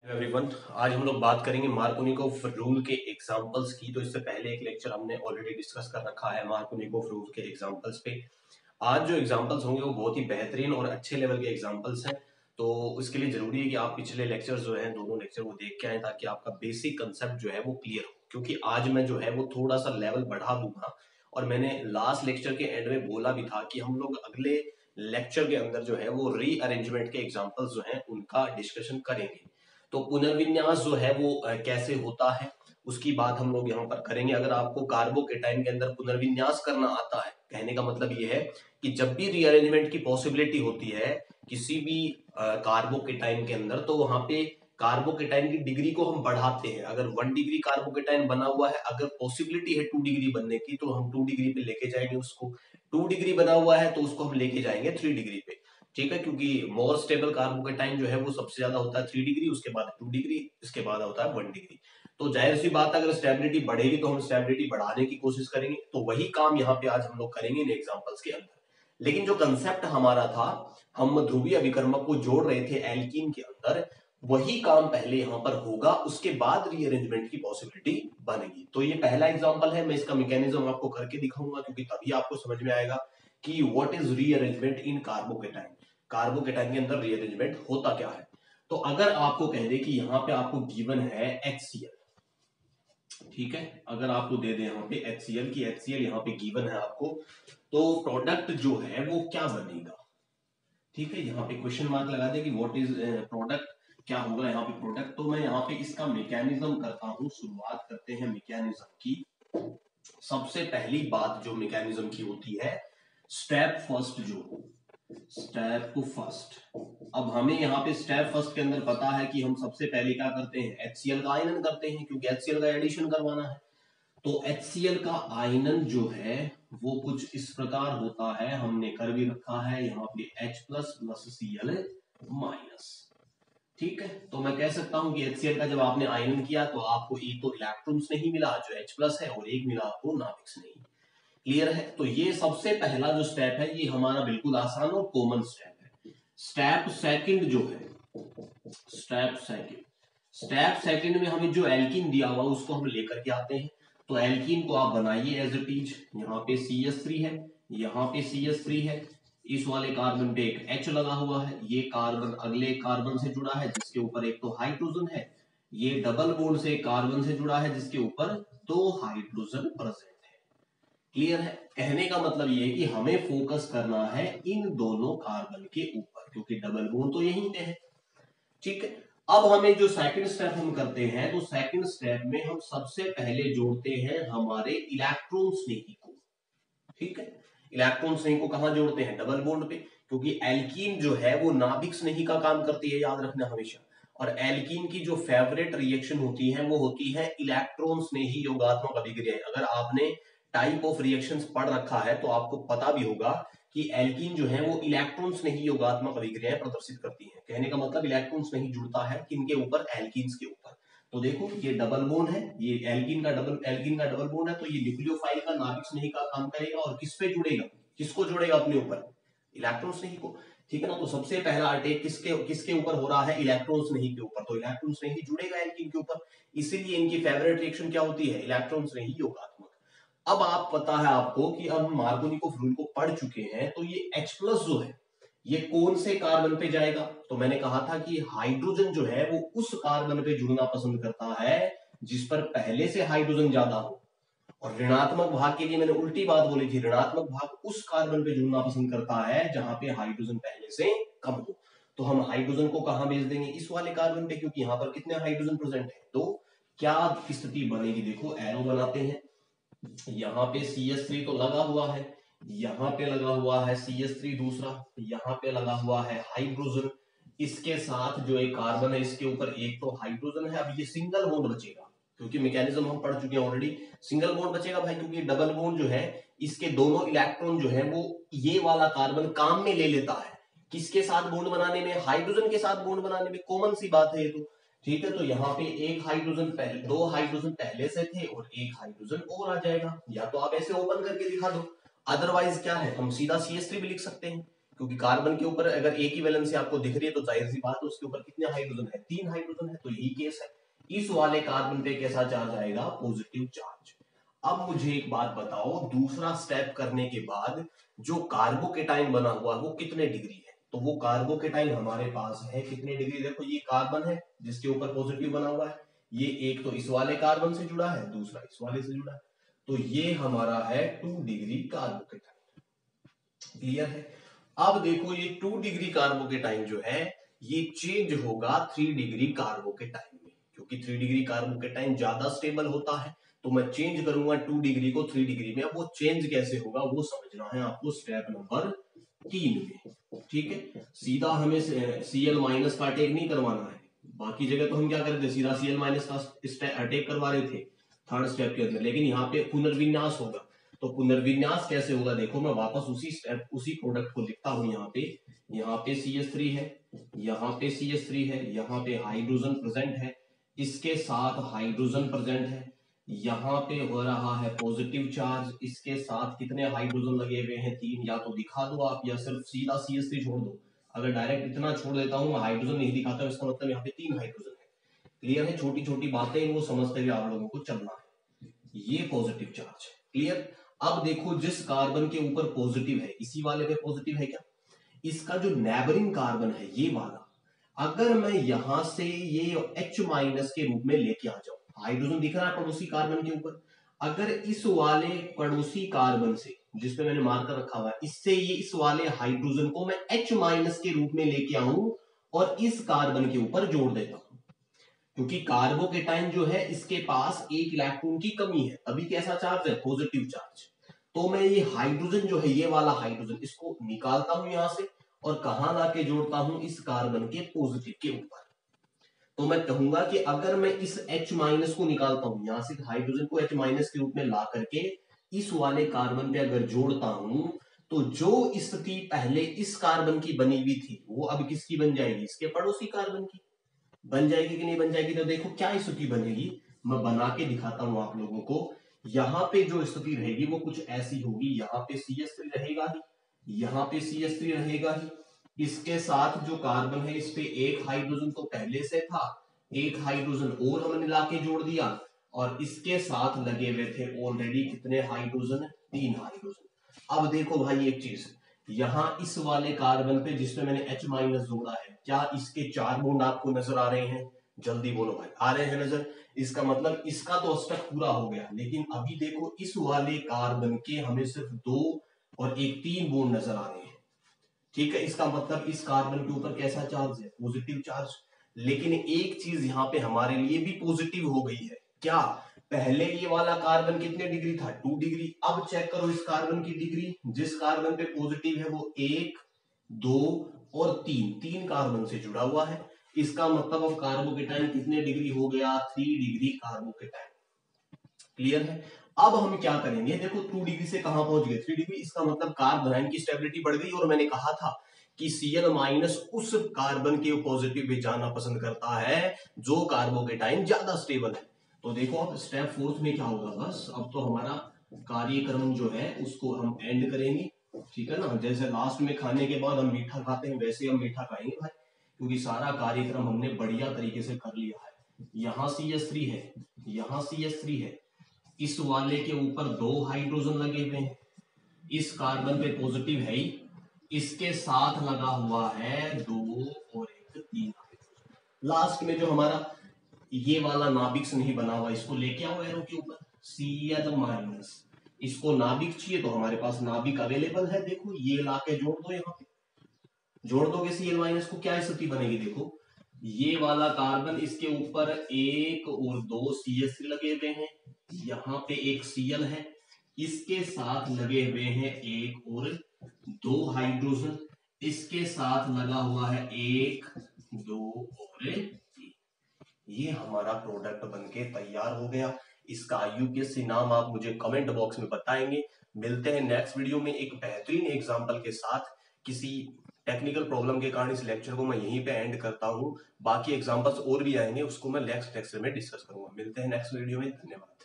Everyone, आज हम लोग बात करेंगे मार्कोनिकोव रूल के एग्जांपल्स की। तो इससे पहले एक लेक्चर हमने ऑलरेडी डिस्कस कर रखा है मार्कोनिकोव रूल के एग्जांपल्स पे। आज जो एग्जांपल्स होंगे वो बहुत ही बेहतरीन और अच्छे लेवल के एग्जांपल्स हैं। तो उसके लिए जरूरी है कि आप पिछले लेक्चर जो है दोनों लेक्चर वो देख के आए ताकि आपका बेसिक कंसेप्ट जो है वो क्लियर हो, क्योंकि आज मैं जो है वो थोड़ा सा लेवल बढ़ा दूंगा। और मैंने लास्ट लेक्चर के एंड में बोला भी था कि हम लोग अगले लेक्चर के अंदर जो है वो रीअरेंजमेंट के एग्जाम्पल्स जो है उनका डिस्कशन करेंगे। तो पुनर्विन्यास जो है वो कैसे होता है उसकी बात हम लोग यहाँ पर करेंगे। अगर आपको कार्बोकेटाइन के अंदर पुनर्विन्यास करना आता है, कहने का मतलब ये है कि जब भी रीअरेंजमेंट की पॉसिबिलिटी होती है किसी भी कार्बोकेटाइन के अंदर, तो वहां पे कार्बोकेटाइन की डिग्री को हम बढ़ाते हैं। अगर 1 डिग्री कार्बोकेटाइन बना हुआ है, अगर पॉसिबिलिटी है 2 डिग्री बनने की, तो हम 2 डिग्री पे लेके जाएंगे उसको। 2 डिग्री बना हुआ है तो उसको हम लेके जाएंगे 3 डिग्री पे। ठीक है, क्योंकि मोर स्टेबल कार्बोकेटाइन जो है वो सबसे ज्यादा होता है 3 डिग्री, उसके बाद 2 डिग्री, इसके बाद होता है 1 डिग्री। तो जाहिर सी बात, अगर स्टेबिलिटी बढ़ेगी तो हम स्टेबिलिटी बढ़ाने की कोशिश करेंगे। तो वही काम यहाँ पे आज हम लोग करेंगे इन एग्जांपल्स के अंदर। लेकिन जो कंसेप्ट हमारा था, हम ध्रुवीय अभिकर्मक को जोड़ रहे थे एल्कीन के अंदर, वही काम पहले यहाँ पर होगा, उसके बाद रीअरेंजमेंट की पॉसिबिलिटी बनेगी। तो ये पहला एग्जांपल है, मैं इसका मैकेनिज्म आपको करके दिखाऊंगा, क्योंकि तभी आपको समझ में आएगा कि what is rearrangement in carbocation. Carbocation के अंदर रीअरेंजमेंट होता क्या है। तो अगर आपको कह दे कि यहाँ पे आपको गिवन है HCl, ठीक है, अगर आपको दे दे यहाँ पे HCl की HCl यहाँ पे गिवन है आपको, तो प्रोडक्ट जो है वो क्या बनेगा। ठीक है, यहाँ पे क्वेश्चन मार्क लगा दे कि व्हाट इज प्रोडक्ट, क्या होगा यहाँ पे प्रोडक्ट। तो मैं यहाँ पे इसका मैकेनिज्म करता हूँ। शुरुआत करते हैं मैकेनिज्म की। सबसे पहली बात जो मैकेनिज्म की होती है, स्टेप फर्स्ट अब हमें यहाँ पे स्टेप फर्स्ट के अंदर पता है कि हम सबसे पहले क्या करते हैं, HCl का आयनन करते हैं, क्योंकि HCl का एडिशन करवाना है। तो HCl का आयनन जो है वो कुछ इस प्रकार होता है, हमने कर भी रखा है यहाँ पे H प्लस Cl माइनस। ठीक है, तो मैं कह सकता हूं कि HCl का जब आपने आयनन किया तो आपको एक तो इलेक्ट्रॉन्स नहीं मिला जो H प्लस है, और एक मिला आपको नाभिक्स नहीं। क्लियर है। तो ये सबसे पहला जो स्टेप है ये हमारा बिल्कुल आसान और कॉमन स्टेप है। स्टेप सेकंड जो है, स्टेप सेकंड में हमें जो एल्कीन दिया हुआ उसको हम लेकर के आते हैं। तो एल्कीन को आप बनाइए एज इट इज। यहाँ पे CH3 है, यहाँ पे CH3 है, इस वाले कार्बन पे एक H लगा हुआ है, ये कार्बन अगले कार्बन से जुड़ा है जिसके ऊपर एक तो हाइड्रोजन है, ये डबल बॉन्ड से कार्बन से जुड़ा है जिसके ऊपर 2 हाइड्रोजन प्रेजेंट है। क्लियर है। कहने का मतलब ये है कि हमें फोकस करना है इन दोनों कार्बन के ऊपर, क्योंकि डबल बॉन्ड तो यहीं पे है। ठीक है, अब हमें जो सेकंड स्टेप हम करते हैं, तो सेकंड स्टेप में हम सबसे पहले जोड़ते हैं हमारे इलेक्ट्रॉन स्नेही को। ठीक है, इलेक्ट्रॉन स्नेही को कहां जोड़ते हैं, डबल बॉन्ड पे, क्योंकि एल्कीन जो है वो नाभिक स्नेही का काम करती है, याद रखना हमेशा। और एल्कीन की जो फेवरेट रिएक्शन होती है वो होती है इलेक्ट्रॉन स्नेही योगात्मक अभिक्रियाएं। अगर आपने टाइप ऑफ रिएक्शंस पढ़ रखा है तो आपको पता भी होगा कि एल्कीन जो है वो इलेक्ट्रॉन स्नेही योगात्मक अभिक्रियाएं प्रदर्शित करती है। कहने का मतलब इलेक्ट्रॉन स्नेही जुड़ता है किनके ऊपर, एल्कीन्स के ऊपर। तो देखो ये डबल बॉन्ड है, ये एल्कीन का डबल बॉन्ड है, तो ये न्यूक्लियोफाइल का नाभिक स्नेही का काम करेगा और किस पे जुड़ेगा, किसको जोड़ेगा अपने ऊपर, इलेक्ट्रॉन स्नेही को। ठीक है ना, तो सबसे पहला अटैक किसके ऊपर हो रहा है, इलेक्ट्रॉन स्नेही के ऊपर। तो इलेक्ट्रॉन स्नेही जुड़ेगा एल्कीन के ऊपर, इसीलिए इनकी फेवरेट रिएक्शन क्या होती है, इलेक्ट्रॉन स्नेही योगात्मक। अब आप पता है आपको कि अब हम मार्कोनिकोव रूल को पढ़ चुके हैं, तो ये H प्लस जो है ये कौन से कार्बन पे जाएगा। तो मैंने कहा था कि हाइड्रोजन जो है वो उस कार्बन पे जुड़ना पसंद करता है जिस पर पहले से हाइड्रोजन ज्यादा हो, और ऋणात्मक भाग के लिए मैंने उल्टी बात बोली थी, ऋणात्मक भाग उस कार्बन पे जुड़ना पसंद करता है जहां पे हाइड्रोजन पहले से कम हो। तो हम हाइड्रोजन को कहां भेज देंगे, इस वाले कार्बन पे, क्योंकि यहाँ पर कितने हाइड्रोजन प्रेजेंट है। तो क्या स्थिति बनेगी, देखो एरो बनाते हैं। यहाँ पे CH3 तो लगा हुआ है, यहाँ पे लगा हुआ है CH3 दूसरा, यहाँ पे लगा हुआ है हाइड्रोजन, इसके साथ जो एक कार्बन है इसके ऊपर एक तो हाइड्रोजन है। अब ये सिंगल बॉन्ड बचेगा, क्योंकि मैकेनिज्म हम पढ़ चुके हैं ऑलरेडी। सिंगल बॉन्ड बचेगा भाई, क्योंकि डबल बॉन्ड जो है इसके दोनों इलेक्ट्रॉन जो है वो ये वाला कार्बन काम में ले लेता है, किसके साथ बॉन्ड बनाने में, हाइड्रोजन के साथ बॉन्ड बनाने में। कॉमन सी बात है ये तो। ठीक है, तो यहाँ पे एक हाइड्रोजन पहले, 2 हाइड्रोजन पहले से थे और एक हाइड्रोजन और आ जाएगा। या तो आप ऐसे ओपन करके दिखा दो, अदरवाइज क्या है, हम सीधा CH3 भी लिख सकते हैं, क्योंकि कार्बन के ऊपर अगर एक ही वैलेंसी आपको दिख रही है तो जाहिर सी बात है उसके ऊपर कितने हाइड्रोजन है, 3 हाइड्रोजन है, तो यही केस है। इस वाले कार्बन पे कैसा चार्ज आएगा, पॉजिटिव चार्ज। अब मुझे एक बात बताओ, दूसरा स्टेप करने के बाद जो कार्बोकेटाइन बना हुआ वो कितने डिग्री है, तो वो कार्बोकेटाइन हमारे पास है कितने डिग्री, देखो ये कार्बन है जिसके ऊपर पॉजिटिव बना हुआ है, ये एक तो इस वाले कार्बन से जुड़ा है, दूसरा इस वाले से जुड़ा है, तो ये हमारा है 2 डिग्री कार्बोकेटाइन। क्लियर है। अब देखो ये 2 डिग्री कार्बोकेटाइन जो है ये चेंज होगा 3 डिग्री कार्बोकेटाइन में, क्योंकि 3 डिग्री कार्बोकेटाइन ज्यादा स्टेबल होता है, तो मैं चेंज करूंगा 2 डिग्री को 3 डिग्री में। अब वो चेंज कैसे होगा वो समझना है आपको स्टेप नंबर 3 में। ठीक है, सीधा हमें Cl माइनस का अटैक नहीं करवाना है, बाकी जगह तो हम क्या करते सीधा Cl माइनस का अटैक करवा रहे थे थर्ड स्टेप के अंदर, लेकिन यहाँ पे पुनर्विन्यास होगा। तो पुनर्विन्यास कैसे होगा, देखो मैं वापस उसी स्टेप उसी प्रोडक्ट को लिखता हूं। यहाँ पे CH3 है, यहाँ पे CH3 है, यहाँ पे हाइड्रोजन प्रेजेंट है, इसके साथ हाइड्रोजन प्रेजेंट है, यहाँ पे हो रहा है पॉजिटिव चार्ज, इसके साथ कितने हाइड्रोजन लगे हुए हैं, 3। या तो दिखा दो आप या सिर्फ सीधा CH3 छोड़ दो। अगर डायरेक्ट इतना छोड़ देता हूँ हाइड्रोजन नहीं दिखाता, इसका मतलब यहाँ पे 3 हाइड्रोजन है। क्लियर है, छोटी छोटी बातें वो समझते हुए आप लोगों को चलना है। ये पॉजिटिव चार्ज है। क्लियर। अब देखो जिस कार्बन के ऊपर पॉजिटिव है, इसी वाले पे पॉजिटिव है क्या, इसका जो नेबरिंग कार्बन है ये वाला, अगर मैं यहां से ये H माइनस के रूप में लेके आ जाऊं, हाइड्रोजन दिख रहा है पड़ोसी कार्बन के ऊपर, अगर इस वाले पड़ोसी कार्बन से जिसपे मैंने मार्कर रखा हुआ है, इससे ये इस वाले हाइड्रोजन को मैं H माइनस के रूप में लेके आऊं और इस कार्बन के ऊपर जोड़ देता हूं, क्योंकि कार्बोकेटाइन जो है इसके पास एक इलेक्ट्रॉन की कमी है, अभी कैसा चार्ज है, पॉजिटिव चार्ज। तो मैं ये हाइड्रोजन जो है ये वाला हाइड्रोजन इसको निकालता हूं यहां से और कहां लाके जोड़ता हूं, इस कार्बन के पॉजिटिव के ऊपर। तो मैं कहूंगा कि अगर मैं इस H माइनस को निकालता हूं, यहां से हाइड्रोजन को H माइनस के रूप में ला करके इस वाले कार्बन पे अगर जोड़ता हूं, तो जो स्थिति पहले इस कार्बन की बनी हुई थी वो अब किसकी बन जाएगी, इसके पड़ोसी कार्बन की बन जाएगी कि नहीं बन जाएगी। तो देखो क्या स्थिति बनेगी, मैं बना के दिखाता हूं आप लोगों को। यहां पे जो स्थिति रहेगी वो कुछ ऐसी होगी, यहाँ पे CH3 रहेगा ही, यहाँ पे CH3 रहेगा ही, इसके साथ जो कार्बन है इस पे एक हाइड्रोजन तो पहले से था, एक हाइड्रोजन और हमने लाके जोड़ दिया, और इसके साथ लगे हुए थे ऑलरेडी कितने हाइड्रोजन, 3 हाइड्रोजन। अब देखो भाई एक चीज, यहां इस वाले कार्बन पे जिसमें मैंने H माइनस जोड़ा है, क्या इसके 4 बॉन्ड आपको नजर आ रहे हैं, जल्दी बोलो भाई, आ रहे हैं नजर। इसका मतलब इसका तो अष्टक पूरा हो गया, लेकिन अभी देखो इस वाले कार्बन के हमें सिर्फ 2 और एक 3 बॉन्ड नजर आ रहे हैं। ठीक है, इसका मतलब इस कार्बन के ऊपर कैसा चार्ज है, पॉजिटिव चार्ज। लेकिन एक चीज यहाँ पे हमारे लिए भी पॉजिटिव हो गई है, क्या, पहले ये वाला कार्बन कितने डिग्री था, 2 डिग्री। अब चेक करो इस कार्बन की डिग्री, जिस कार्बन पे पॉजिटिव है वो 1, 2 और 3 कार्बन से जुड़ा हुआ है। इसका मतलब अब कार्बोकेटाइन कितने डिग्री हो गया, 3 डिग्री कार्बोकेटाइन। क्लियर है। अब हम क्या करेंगे, देखो 2 डिग्री से कहां पहुंच गए, 3 डिग्री, इसका मतलब कार्बन की स्टेबिलिटी बढ़ गई। और मैंने कहा था कि Cl माइनस उस कार्बन के पॉजिटिव पे जाना पसंद करता है जो कार्बोकेटाइन ज्यादा स्टेबल है। तो देखो अब स्टेप 4 में क्या होगा, बस अब तो हमारा कार्यक्रम जो है उसको हम एंड करेंगे। ठीक है ना, जैसे लास्ट में खाने के बाद हम मीठा खाते हैं वैसे हम मीठा खाएंगे भाई, क्योंकि सारा कार्यक्रम हमने बढ़िया तरीके से कर लिया है। यहाँ CH3 है, यहाँ CH3 है, इस वाले के ऊपर 2 हाइड्रोजन लगे हुए हैं, इस कार्बन पे पॉजिटिव है ही, इसके साथ लगा हुआ है 2 और 1 3 हाइड्रोजन। लास्ट में जो हमारा ये वाला नाभिक नहीं बना हुआ, इसको लेके आओ एरो के ऊपर, Cl माइनस, इसको नाभिक चाहिए तो हमारे पास नाभिक अवेलेबल है, देखो ये लाके जोड़ दो, यहाँ पे जोड़ दोगे Cl माइनस को, क्या स्थिति बनेगी, देखो ये वाला कार्बन इसके ऊपर 1 और 2 CH3 लगे हुए हैं, यहाँ पे एक Cl है, इसके साथ लगे हुए हैं 1 और 2 हाइड्रोजन, इसके साथ लगा हुआ है 1, 2 और 3। ये हमारा प्रोडक्ट बनके तैयार हो गया। इसका IUPAC नाम आप मुझे कमेंट बॉक्स में बताएंगे। मिलते हैं नेक्स्ट वीडियो में एक बेहतरीन एग्जाम्पल के साथ। किसी टेक्निकल प्रॉब्लम के कारण इस लेक्चर को मैं यहीं पे एंड करता हूं, बाकी एग्जांपल्स और भी आएंगे, उसको मैं नेक्स्ट लेक्चर में डिस्कस करूंगा। मिलते हैं नेक्स्ट वीडियो में, धन्यवाद।